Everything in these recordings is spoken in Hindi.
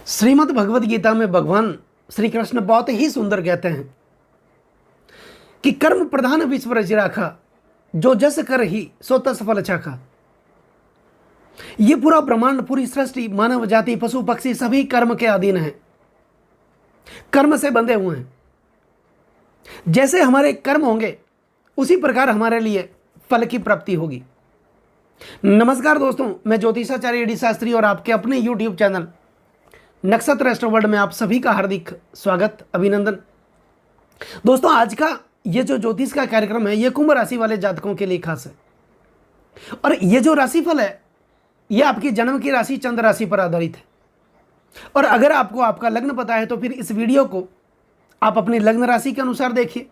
श्रीमद् भगवद गीता में भगवान श्री कृष्ण बहुत ही सुंदर कहते हैं कि कर्म प्रधान विश्व रचि राखा, जो जस कर ही सो तस फल चाखा। ये पूरा ब्रह्मांड, पूरी सृष्टि, मानव जाति, पशु पक्षी सभी कर्म के अधीन हैं, कर्म से बंधे हुए हैं। जैसे हमारे कर्म होंगे उसी प्रकार हमारे लिए फल की प्राप्ति होगी। नमस्कार दोस्तों, मैं ज्योतिषाचार्य डी शास्त्री और आपके अपने YouTube चैनल नक्षत्र एस्ट्रो वर्ल्ड में आप सभी का हार्दिक स्वागत, अभिनंदन। दोस्तों, आज का ये जो ज्योतिष का कार्यक्रम है ये कुंभ राशि वाले जातकों के लिए खास है। और ये जो राशिफल है ये आपकी जन्म की राशि चंद्र राशि पर आधारित है। और अगर आपको आपका लग्न पता है तो फिर इस वीडियो को आप अपनी लग्न राशि के अनुसार देखिए।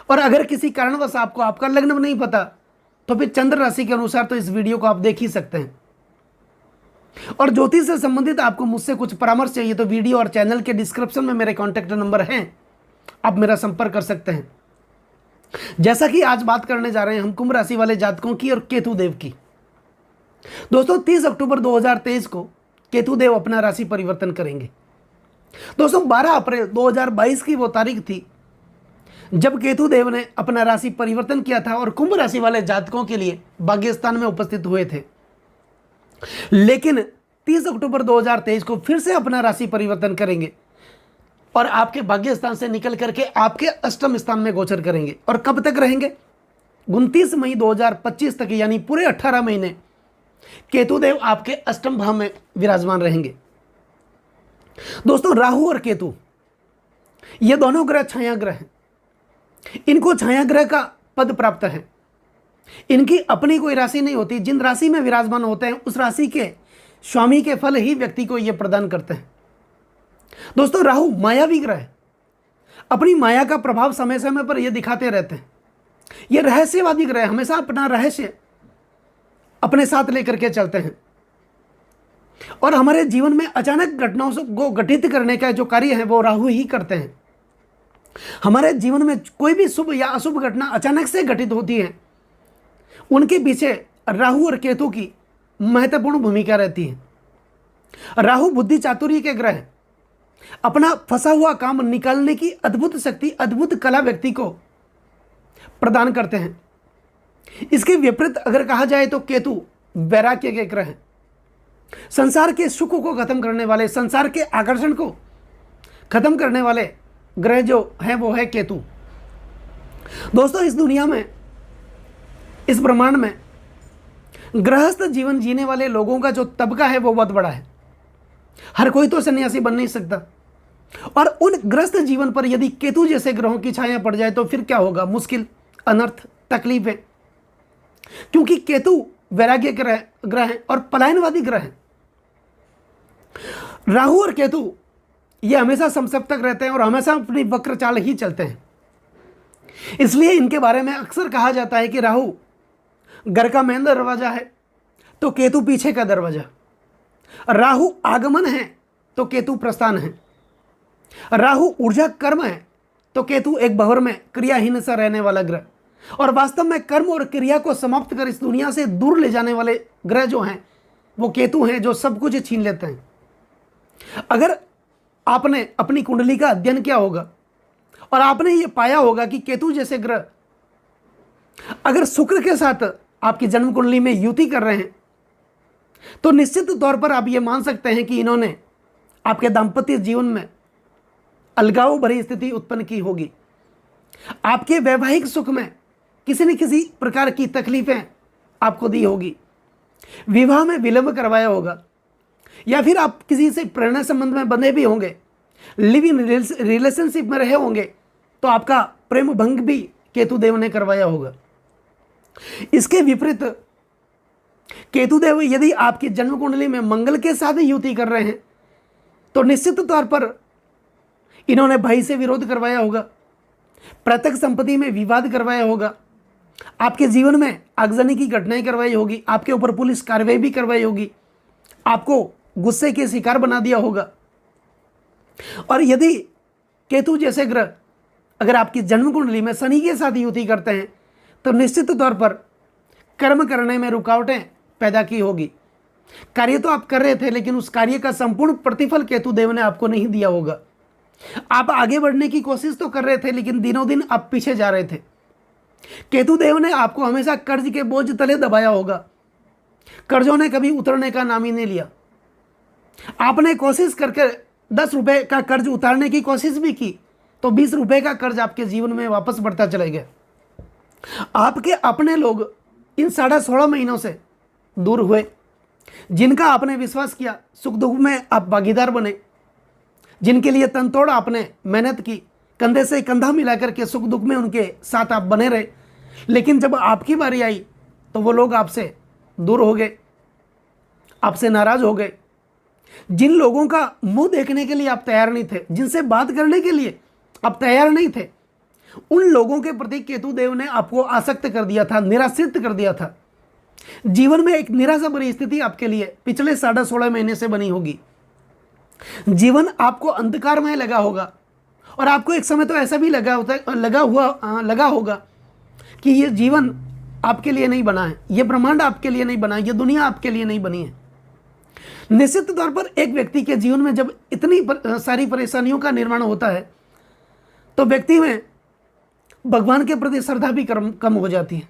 और अगर किसी कारणवश आपको आपका लग्न नहीं पता तो फिर चंद्र राशि के अनुसार तो इस वीडियो को आप देख ही सकते हैं। और ज्योतिष से संबंधित आपको मुझसे कुछ परामर्श चाहिए तो वीडियो और चैनल के डिस्क्रिप्शन में मेरे कॉन्टैक्ट नंबर हैं, आप मेरा संपर्क कर सकते हैं। जैसा कि आज बात करने जा रहे हैं हम कुंभ राशि वाले जातकों की और केतु देव की। दोस्तों, 30 अक्टूबर 2023 को केतु देव अपना राशि परिवर्तन करेंगे। दोस्तों, 12 अप्रैल 2022 की वो तारीख थी जब केतु देव ने अपना राशि परिवर्तन किया था और कुंभ राशि वाले जातकों के लिए भाग्य स्थान में उपस्थित हुए थे। लेकिन 30 अक्टूबर 2023 को फिर से अपना राशि परिवर्तन करेंगे और आपके भाग्य स्थान से निकल करके आपके अष्टम स्थान में गोचर करेंगे। और कब तक रहेंगे? 29 मई 2025 तक, यानी पूरे 18 महीने केतुदेव आपके अष्टम भाव में विराजमान रहेंगे। दोस्तों, राहु और केतु ये दोनों ग्रह छाया ग्रह हैं। इनको छाया ग्रह का पद प्राप्त है। इनकी अपनी कोई राशि नहीं होती। जिन राशि में विराजमान होते हैं उस राशि के स्वामी के फल ही व्यक्ति को यह प्रदान करते हैं। दोस्तों, राहु मायावी ग्रह है। अपनी माया का प्रभाव समय समय पर यह दिखाते रहते हैं। यह रहस्यवादी ग्रह, हमेशा अपना रहस्य अपने साथ लेकर के चलते हैं और हमारे जीवन में अचानक घटनाओं को घटित करने का जो कार्य है वो राहु ही करते हैं। हमारे जीवन में कोई भी शुभ या अशुभ घटना अचानक से घटित होती है, उनके पीछे राहु और केतु की महत्वपूर्ण भूमिका रहती है। राहु बुद्धि चातुर्य के ग्रह, अपना फंसा हुआ काम निकालने की अद्भुत शक्ति, अद्भुत कला व्यक्ति को प्रदान करते हैं। इसके विपरीत अगर कहा जाए तो केतु वैराग्य के ग्रह हैं। संसार के सुख को खत्म करने वाले, संसार के आकर्षण को खत्म करने वाले ग्रह जो है वो है केतु। दोस्तों, इस दुनिया में, इस ब्रह्मांड में गृहस्थ जीवन जीने वाले लोगों का जो तबका है वो बहुत बड़ा है। हर कोई तो सन्यासी बन नहीं सकता। और उन गृहस्थ जीवन पर यदि केतु जैसे ग्रहों की छाया पड़ जाए तो फिर क्या होगा? मुश्किल, अनर्थ, तकलीफें। क्योंकि केतु वैराग्य ग्रह है और पलायनवादी ग्रह है। राहु और केतु ये हमेशा समसप्तक रहते हैं और हमेशा अपनी वक्र चाल ही चलते हैं। इसलिए इनके बारे में अक्सर कहा जाता है कि राहु घर का मेन दरवाजा है तो केतु पीछे का दरवाजा। राहु आगमन है तो केतु प्रस्थान है। राहु ऊर्जा कर्म है तो केतु एक भंवर में क्रियाहीन सा रहने वाला ग्रह। और वास्तव में कर्म और क्रिया को समाप्त कर इस दुनिया से दूर ले जाने वाले ग्रह जो हैं वो केतु हैं, जो सब कुछ छीन लेते हैं। अगर आपने अपनी कुंडली का अध्ययन किया होगा और आपने ये पाया होगा कि केतु जैसे ग्रह अगर शुक्र के साथ आपकी जन्म कुंडली में युति कर रहे हैं तो निश्चित तौर पर आप ये मान सकते हैं कि इन्होंने आपके दांपत्य जीवन में अलगाव भरी स्थिति उत्पन्न की होगी। आपके वैवाहिक सुख में किसी न किसी प्रकार की तकलीफें आपको दी होगी। विवाह में विलंब करवाया होगा या फिर आप किसी से प्रेरणा संबंध में बंधे भी होंगे, लिव इन रिलेशनशिप में रहे होंगे तो आपका प्रेम भंग भी केतुदेव ने करवाया होगा। इसके विपरीत केतुदेव यदि आपकी जन्म कुंडली में मंगल के साथ युति कर रहे हैं तो निश्चित तौर पर इन्होंने भाई से विरोध करवाया होगा, प्रत्यक्ष संपत्ति में विवाद करवाया होगा, आपके जीवन में आगजनी की घटनाएं करवाई होगी, आपके ऊपर पुलिस कार्रवाई भी करवाई होगी, आपको गुस्से के शिकार बना दिया होगा। और यदि केतु जैसे ग्रह अगर आपकी जन्म कुंडली में शनि के साथ युति करते हैं तो निश्चित तौर पर कर्म करने में रुकावटें पैदा की होगी। कार्य तो आप कर रहे थे, लेकिन उस कार्य का संपूर्ण प्रतिफल केतु देव ने आपको नहीं दिया होगा। आप आगे बढ़ने की कोशिश तो कर रहे थे, लेकिन दिनों दिन आप पीछे जा रहे थे। केतु देव ने आपको हमेशा कर्ज के बोझ तले दबाया होगा। कर्जों ने कभी उतरने का नाम ही नहीं लिया। आपने कोशिश करके 10 रुपए का कर्ज उतारने की कोशिश भी की, तो 20 रुपए का कर्ज आपके जीवन में वापस बढ़ता चले गया। आपके अपने लोग इन 16.5 महीनों से दूर हुए। जिनका आपने विश्वास किया, सुख दुख में आप भागीदार बने, जिनके लिए तनतोड़ आपने मेहनत की, कंधे से कंधा मिलाकर के सुख दुख में उनके साथ आप बने रहे, लेकिन जब आपकी बारी आई तो वो लोग आपसे दूर हो गए, आपसे नाराज हो गए। जिन लोगों का मुंह देखने के लिए आप तैयार नहीं थे, जिनसे बात करने के लिए आप तैयार नहीं थे, उन लोगों के प्रति केतु देव ने आपको आसक्त कर दिया था, निराश्रित कर दिया था। जीवन में एक निराशा भरी स्थिति आपके लिए पिछले 16.5 महीने से बनी होगी। जीवन आपको अंधकारमय लगा होगा, और आपको एक समय तो ऐसा भी लगा होगा कि ये जीवन आपके लिए नहीं बना है, ये ब्रह्मांड आपके लिए नहीं बना है, ये दुनिया आपके लिए नहीं बनी है। निश्चित तौर पर एक व्यक्ति के जीवन में जब इतनी सारी परेशानियों का निर्माण होता है, तो व्यक्ति में भगवान के प्रति श्रद्धा भी कम हो जाती है।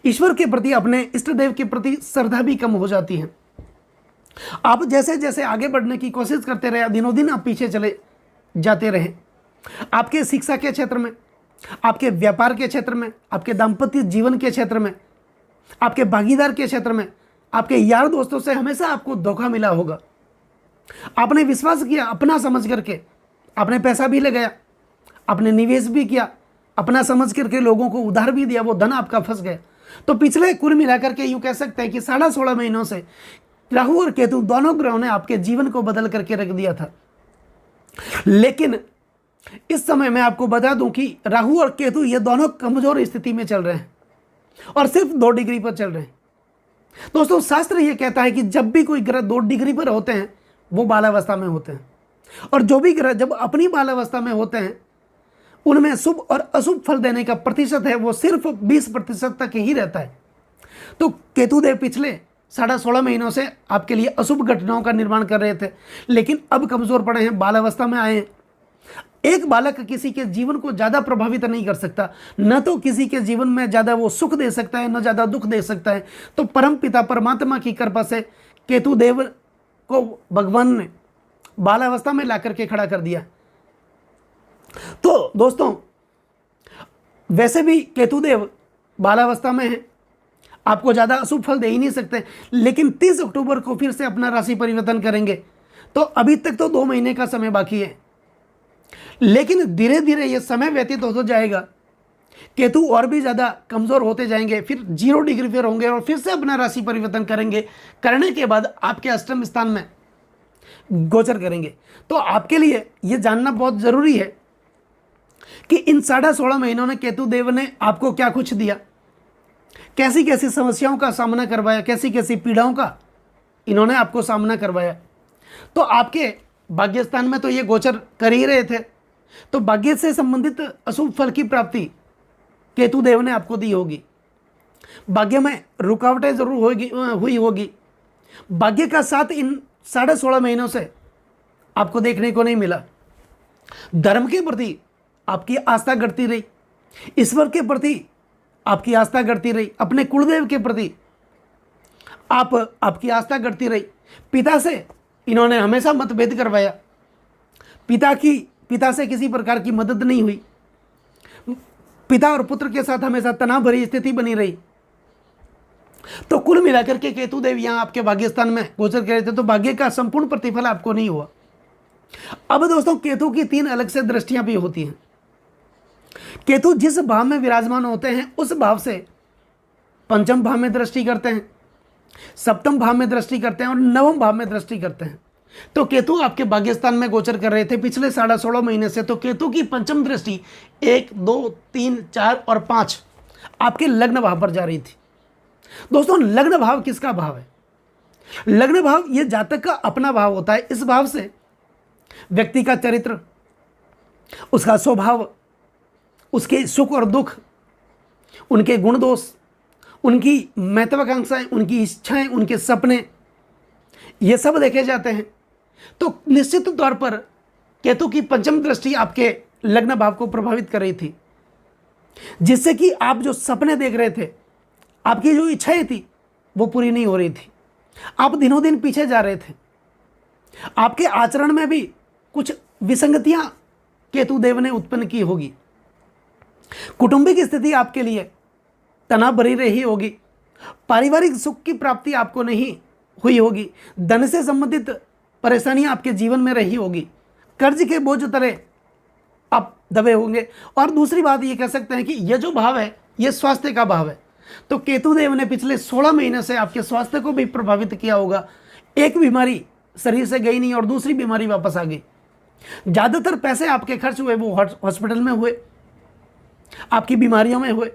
ईश्वर के प्रति, अपने इष्ट देव के प्रति श्रद्धा भी कम हो जाती है। आप जैसे जैसे आगे बढ़ने की कोशिश करते रहे, दिनों दिन आप पीछे चले जाते रहे। आपके शिक्षा के क्षेत्र में, आपके व्यापार के क्षेत्र में, आपके दाम्पत्य जीवन के क्षेत्र में, आपके भागीदार के क्षेत्र में, आपके यार दोस्तों से हमेशा आपको धोखा मिला होगा। आपने विश्वास किया अपना समझ करके, आपने पैसा भी लगाया, आपने निवेश भी किया, अपना समझ करके लोगों को उधार भी दिया, वो धन आपका फंस गया। तो पिछले कुल मिलाकर के यूं कह सकते हैं कि 16.5 महीनों से राहु और केतु दोनों ग्रहों ने आपके जीवन को बदल करके रख दिया था। लेकिन इस समय मैं आपको बता दूं कि राहु और केतु ये दोनों कमजोर स्थिति में चल रहे हैं, और सिर्फ 2 डिग्री पर चल रहे हैं। दोस्तों, शास्त्र ये कहता है कि जब भी कोई ग्रह 2 डिग्री पर होते हैं, वो बालावस्था में होते हैं, और जो भी ग्रह जब अपनी बालावस्था में होते हैं, उनमें शुभ और अशुभ फल देने का प्रतिशत है वो सिर्फ 20% तक ही रहता है। तो केतुदेव पिछले 16.5 महीनों से आपके लिए अशुभ घटनाओं का निर्माण कर रहे थे, लेकिन अब कमजोर पड़े हैं, बालावस्था में आए हैं। एक बालक किसी के जीवन को ज़्यादा प्रभावित नहीं कर सकता, न तो किसी के जीवन में ज़्यादा वो सुख दे सकता है, न ज़्यादा दुख दे सकता है। तो परम पिता परमात्मा की कृपा से केतुदेव को भगवान ने बालावस्था में ला करके खड़ा कर दिया। तो दोस्तों, वैसे भी केतुदेव बालावस्था में है, आपको ज़्यादा अशुभ फल दे ही नहीं सकते, लेकिन 30 अक्टूबर को फिर से अपना राशि परिवर्तन करेंगे। तो अभी तक तो 2 महीने का समय बाकी है, लेकिन धीरे धीरे ये समय व्यतीत हो जाएगा, केतु और भी ज़्यादा कमज़ोर होते जाएंगे, फिर 0 डिग्री पर होंगे और फिर से अपना राशि परिवर्तन करेंगे। करने के बाद आपके अष्टम स्थान में गोचर करेंगे। तो आपके लिए ये जानना बहुत ज़रूरी है कि इन 16.5 महीनों में केतुदेव ने आपको क्या कुछ दिया, कैसी कैसी समस्याओं का सामना करवाया, कैसी कैसी पीड़ाओं का इन्होंने आपको सामना करवाया। तो आपके भाग्य स्थान में तो ये गोचर कर ही रहे थे, तो भाग्य से संबंधित अशुभ फल की प्राप्ति केतुदेव ने आपको दी होगी। भाग्य में रुकावटें जरूर हुई होगी। भाग्य का साथ इन 16.5 महीनों से आपको देखने को नहीं मिला। धर्म के प्रति आपकी आस्था घटती रही, ईश्वर के प्रति आपकी आस्था घटती रही, अपने कुलदेव के प्रति आपकी आस्था घटती रही। पिता से इन्होंने हमेशा मतभेद करवाया, पिता से किसी प्रकार की मदद नहीं हुई, पिता और पुत्र के साथ हमेशा तनाव भरी स्थिति बनी रही। तो कुल मिलाकर के केतुदेव यहाँ आपके भाग्यस्थान में गोचर कर रहे थे, तो भाग्य का संपूर्ण प्रतिफल आपको नहीं हुआ। अब दोस्तों, केतु की 3 अलग से दृष्टियां भी होती हैं। केतु जिस भाव में विराजमान होते हैं उस भाव से पंचम भाव में दृष्टि करते हैं, सप्तम भाव में दृष्टि करते हैं और नवम भाव में दृष्टि करते हैं। तो केतु आपके भाग्यस्थान में गोचर कर रहे थे पिछले 16.5 महीने से। तो केतु की पंचम दृष्टि 1, 2, 3, 4 और 5 आपके लग्न भाव पर जा रही थी। दोस्तों, लग्न भाव किसका भाव है? लग्न भाव ये जातक का अपना भाव होता है। इस भाव से व्यक्ति का चरित्र, उसका स्वभाव, उसके सुख और दुख, उनके गुण दोष, उनकी महत्वाकांक्षाएं, उनकी इच्छाएं, उनके सपने, ये सब देखे जाते हैं। तो निश्चित तौर पर केतु की पंचम दृष्टि आपके लग्न भाव को प्रभावित कर रही थी, जिससे कि आप जो सपने देख रहे थे, आपकी जो इच्छाएं थी, वो पूरी नहीं हो रही थी। आप दिनों दिन पीछे जा रहे थे। आपके आचरण में भी कुछ विसंगतियां केतु देव ने उत्पन्न की होगी। कौटुंबिक स्थिति आपके लिए तनाव भरी रही होगी। पारिवारिक सुख की प्राप्ति आपको नहीं हुई होगी। धन से संबंधित परेशानियां आपके जीवन में रही होगी। कर्ज के बोझ तले आप दबे होंगे। और दूसरी बात ये कह सकते हैं कि यह जो भाव है, यह स्वास्थ्य का भाव है। तो केतु देव ने पिछले 16 महीने से आपके स्वास्थ्य को भी प्रभावित किया होगा। एक बीमारी शरीर से गई नहीं और दूसरी बीमारी वापस आ गई। ज्यादातर पैसे आपके खर्च हुए वो हॉस्पिटल में हुए, आपकी बीमारियों में हुए,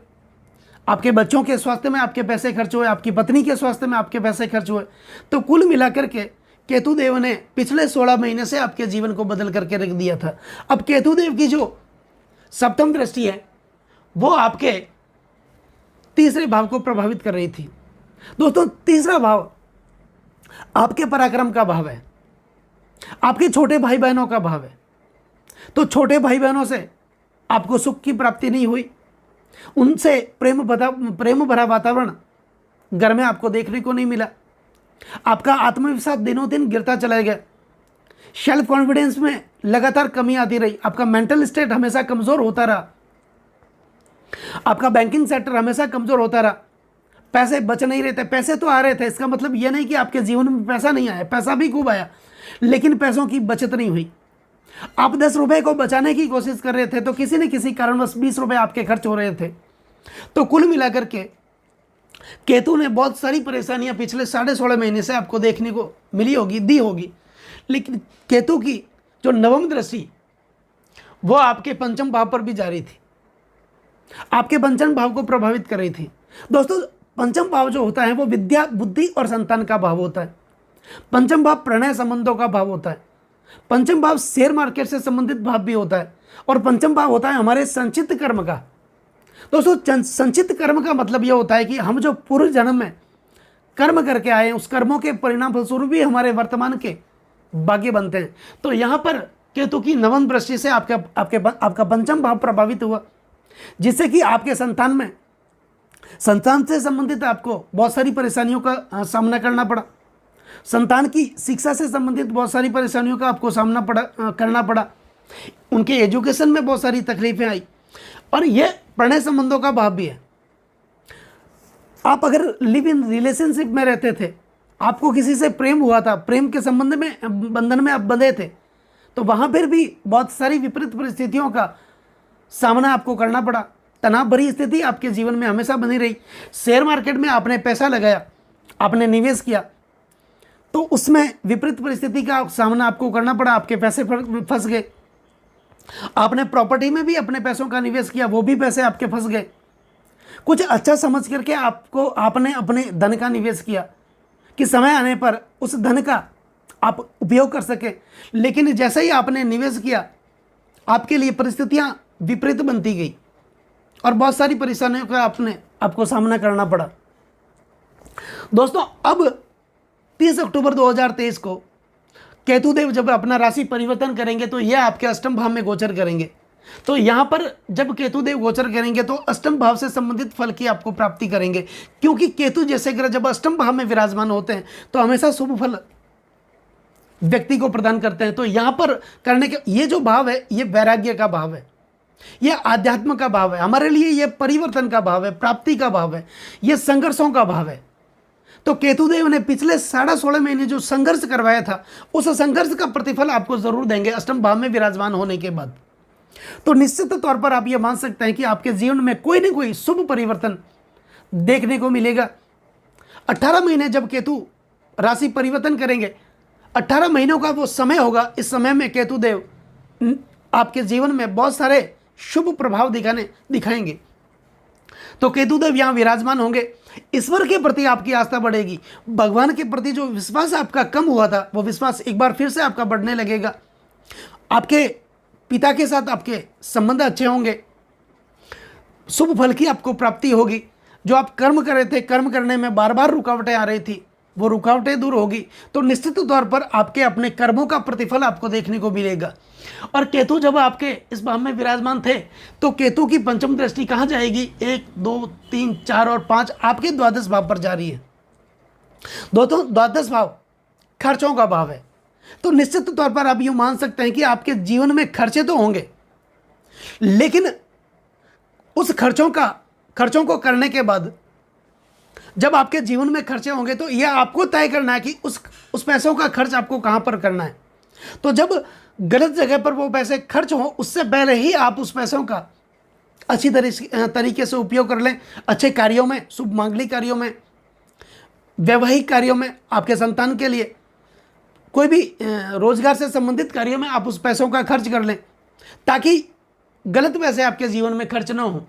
आपके बच्चों के स्वास्थ्य में आपके पैसे खर्च हुए, आपकी पत्नी के स्वास्थ्य में आपके पैसे खर्च हुए। तो कुल मिलाकर के केतु देव ने पिछले 16 महीने से आपके जीवन को बदल करके रख दिया था। अब केतु देव की जो सप्तम दृष्टि है वो आपके तीसरे भाव को प्रभावित कर रही थी। दोस्तों, तीसरा भाव आपके पराक्रम का भाव है, आपके छोटे भाई बहनों का भाव है। तो छोटे भाई बहनों से आपको सुख की प्राप्ति नहीं हुई, उनसे प्रेम भरा वातावरण घर में आपको देखने को नहीं मिला। आपका आत्मविश्वास दिनों दिन गिरता चला गया। सेल्फ कॉन्फिडेंस में लगातार कमी आती रही। आपका मेंटल स्टेट हमेशा कमजोर होता रहा। आपका बैंकिंग सेक्टर हमेशा कमजोर होता रहा। पैसे बच नहीं रहे थे। पैसे तो आ रहे थे, इसका मतलब यह नहीं कि आपके जीवन में पैसा नहीं आया, पैसा भी खूब आया, लेकिन पैसों की बचत नहीं हुई। आप 10 रुपए को बचाने की कोशिश कर रहे थे तो किसी न किसी कारणवश 20 रुपए आपके खर्च हो रहे थे। तो कुल मिलाकर के केतु ने बहुत सारी परेशानियां पिछले 16.5 महीने से आपको देखने को मिली होगी, दी होगी। लेकिन केतु की जो नवम दृष्टि वो आपके पंचम भाव पर भी जारी थी, आपके पंचम भाव को प्रभावित कर रही थी। दोस्तों, पंचम भाव जो होता है वो विद्या, बुद्धि और संतान का भाव होता है। पंचम भाव प्रणय संबंधों का भाव होता है। पंचम भाव शेयर मार्केट से संबंधित भाव भी होता है। और पंचम भाव होता है हमारे संचित कर्म का। दोस्तों, संचित कर्म का मतलब यह होता है कि हम जो पूर्व जन्म में कर्म करके आए हैं, उस कर्मों के परिणाम फलस्वरूप भी हमारे वर्तमान के भाग्य बनते हैं। तो यहां पर केतु की नवम दृष्टि से आपका पंचम भाव प्रभावित हुआ, जिससे कि आपके संतान से संबंधित आपको बहुत सारी परेशानियों का सामना करना पड़ा। संतान की शिक्षा से संबंधित बहुत सारी परेशानियों का आपको सामना करना पड़ा। उनके एजुकेशन में बहुत सारी तकलीफें आई। और यह प्रणय संबंधों का भाव भी है। आप अगर लिव इन रिलेशनशिप में रहते थे, आपको किसी से प्रेम हुआ था, प्रेम के संबंध में बंधन में आप बंधे थे, तो वहां पर भी बहुत सारी विपरीत परिस्थितियों का सामना आपको करना पड़ा। तनाव भरी स्थिति आपके जीवन में हमेशा बनी रही। शेयर मार्केट में आपने पैसा लगाया, आपने निवेश किया, तो उसमें विपरीत परिस्थिति का सामना आपको करना पड़ा। आपके पैसे फंस गए। आपने प्रॉपर्टी में भी अपने पैसों का निवेश किया, वो भी पैसे आपके फंस गए। कुछ अच्छा समझ करके आपने अपने धन का निवेश किया कि समय आने पर उस धन का आप उपयोग कर सके, लेकिन जैसे ही आपने निवेश किया, आपके लिए परिस्थितियां विपरीत बनती गई और बहुत सारी परेशानियों का आपको सामना करना पड़ा। दोस्तों, अब 30 अक्टूबर 2023 को केतुदेव जब अपना राशि परिवर्तन करेंगे तो यह आपके अष्टम भाव में गोचर करेंगे। तो यहां पर जब केतुदेव गोचर करेंगे तो अष्टम भाव से संबंधित फल की आपको प्राप्ति करेंगे, क्योंकि केतु जैसे ग्रह जब अष्टम भाव में विराजमान होते हैं तो हमेशा शुभ फल व्यक्ति को प्रदान करते हैं। तो यहां पर करने के ये जो भाव है, ये वैराग्य का भाव है, यह आध्यात्म का भाव है। हमारे लिए यह परिवर्तन का भाव है, प्राप्ति का भाव है, यह संघर्षों का भाव है। तो केतुदेव ने पिछले 16.5 महीने जो संघर्ष करवाया था, उस संघर्ष का प्रतिफल आपको जरूर देंगे अष्टम भाव में विराजमान होने के बाद। तो निश्चित तौर पर आप यह मान सकते हैं कि आपके जीवन में कोई न कोई शुभ परिवर्तन देखने को मिलेगा। 18 महीने जब केतु राशि परिवर्तन करेंगे, 18 महीनों का वो समय होगा। इस समय में केतुदेव आपके जीवन में बहुत सारे शुभ प्रभाव दिखाएंगे। तो केतुदेव यहाँ विराजमान होंगे। ईश्वर के प्रति आपकी आस्था बढ़ेगी। भगवान के प्रति जो विश्वास आपका कम हुआ था, वो विश्वास एक बार फिर से आपका बढ़ने लगेगा। आपके पिता के साथ आपके संबंध अच्छे होंगे। शुभ फल की आपको प्राप्ति होगी। जो आप कर्म कर रहे थे, कर्म करने में बार बार रुकावटें आ रही थी, वो रुकावटें दूर होगी, तो निश्चित तौर पर आपके अपने कर्मों का प्रतिफल आपको देखने को मिलेगा। और केतु जब आपके इस भाव में विराजमान थे तो केतु की पंचम दृष्टि कहाँ जाएगी? 1 2 3 4 और 5 आपके द्वादश भाव पर जा रही है। दोस्तों द्वादश भाव खर्चों का भाव है, तो निश्चित तौर पर आप यूं मान सकते हैं कि आपके जीवन में खर्चे तो होंगे, लेकिन उस खर्चों को करने के बाद जब आपके जीवन में खर्चे होंगे तो यह आपको तय करना है कि उस पैसों का खर्च आपको कहां पर करना है। तो जब गलत जगह पर वो पैसे खर्च हों उससे पहले ही आप उस पैसों का अच्छी तरीके से उपयोग कर लें। अच्छे कार्यों में, शुभ मांगलिक कार्यों में, वैवाहिक कार्यों में, आपके संतान के लिए, कोई भी रोजगार से संबंधित कार्यों में आप उस पैसों का खर्च कर लें, ताकि गलत पैसे आपके जीवन में खर्च ना हो।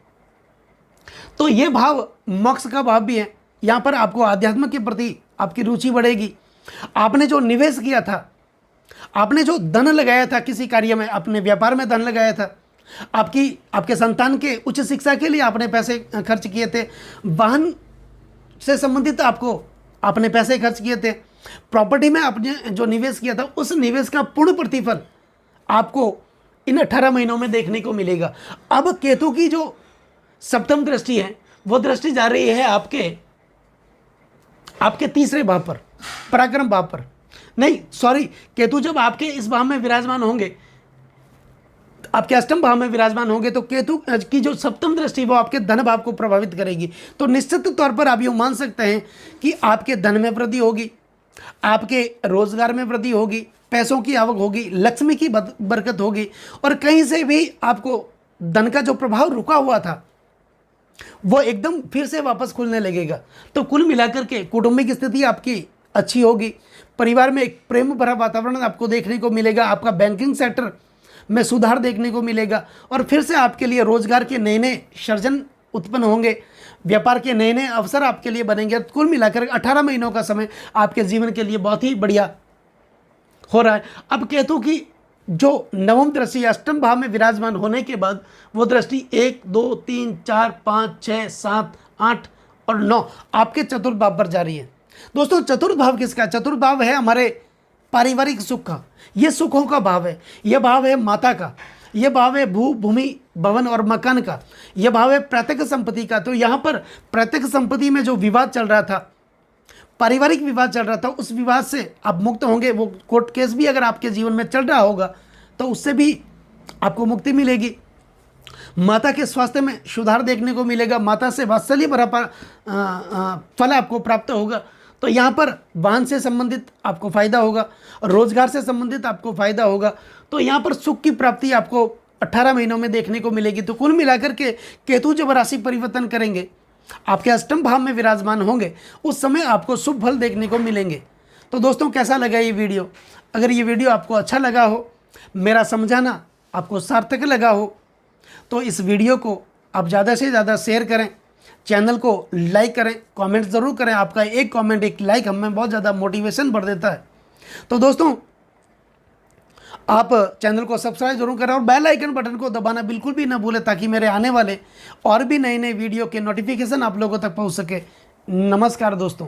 तो ये भाव मोक्ष का भाव भी है। यहाँ पर आपको अध्यात्म के प्रति आपकी रुचि बढ़ेगी। आपने जो निवेश किया था, आपने जो धन लगाया था किसी कार्य में, अपने व्यापार में धन लगाया था, आपके संतान के उच्च शिक्षा के लिए आपने पैसे खर्च किए थे, वाहन से संबंधित आपने पैसे खर्च किए थे, प्रॉपर्टी में आपने जो निवेश किया था उस निवेश का पूर्ण प्रतिफल आपको इन 18 महीनों में देखने को मिलेगा। अब केतु की जो सप्तम दृष्टि है वो दृष्टि जा रही है आपके तीसरे भाव पर, पराक्रम भाव पर। नहीं सॉरी, केतु जब आपके इस भाव में विराजमान होंगे, आपके अष्टम भाव में विराजमान होंगे, तो केतु की जो सप्तम दृष्टि वो आपके धन भाव को प्रभावित करेगी। तो निश्चित तौर पर आप यूँ मान सकते हैं कि आपके धन में वृद्धि होगी, आपके रोजगार में वृद्धि होगी, पैसों की आवक होगी, लक्ष्मी की बरकत होगी, और कहीं से भी आपको धन का जो प्रभाव रुका हुआ था वो एकदम फिर से वापस खुलने लगेगा। तो कुल मिलाकर के कौटुंबिक स्थिति आपकी अच्छी होगी, परिवार में एक प्रेम भरा वातावरण आपको देखने को मिलेगा, आपका बैंकिंग सेक्टर में सुधार देखने को मिलेगा, और फिर से आपके लिए रोजगार के नए नए सृजन उत्पन्न होंगे, व्यापार के नए नए अवसर आपके लिए बनेंगे। कुल मिलाकर 18 महीनों का समय आपके जीवन के लिए बहुत ही बढ़िया हो रहा है। अब केतु की जो नवम दृष्टि अष्टम भाव में विराजमान होने के बाद वो दृष्टि 1 2 3 4 5 6 7 8 और 9 आपके चतुर्थ भाव पर जा रही है। दोस्तों चतुर्थ भाव किसका? चतुर्थ भाव है हमारे पारिवारिक सुख का, ये सुखों का भाव है, यह भाव है माता का, यह भाव है भू भूमि भवन और मकान का, यह भाव है प्रत्यक्ष संपत्ति का। तो यहाँ पर प्रत्यक्ष संपत्ति में जो विवाद चल रहा था, पारिवारिक विवाद चल रहा था, उस विवाद से आप मुक्त होंगे। वो कोर्ट केस भी अगर आपके जीवन में चल रहा होगा तो उससे भी आपको मुक्ति मिलेगी। माता के स्वास्थ्य में सुधार देखने को मिलेगा, माता से वात्सल्य भरा फल आपको प्राप्त होगा। तो यहाँ पर वाहन से संबंधित आपको फायदा होगा, रोजगार से संबंधित आपको फायदा होगा। तो यहाँ पर सुख की प्राप्ति आपको 18 महीनों में देखने को मिलेगी। तो कुल मिलाकर के केतु जब राशि परिवर्तन करेंगे, आपके अष्टम भाव में विराजमान होंगे, उस समय आपको शुभ फल देखने को मिलेंगे। तो दोस्तों कैसा लगा ये वीडियो? अगर ये वीडियो आपको अच्छा लगा हो, मेरा समझाना आपको सार्थक लगा हो, तो इस वीडियो को आप ज़्यादा से ज़्यादा शेयर करें, चैनल को लाइक करें, कमेंट ज़रूर करें। आपका एक कमेंट, एक लाइक हमें बहुत ज़्यादा मोटिवेशन बढ़ देता है। तो दोस्तों आप चैनल को सब्सक्राइब जरूर करें और बेल आइकन बटन को दबाना बिल्कुल भी ना भूलें, ताकि मेरे आने वाले और भी नए नए वीडियो के नोटिफिकेशन आप लोगों तक पहुंच सके। नमस्कार दोस्तों।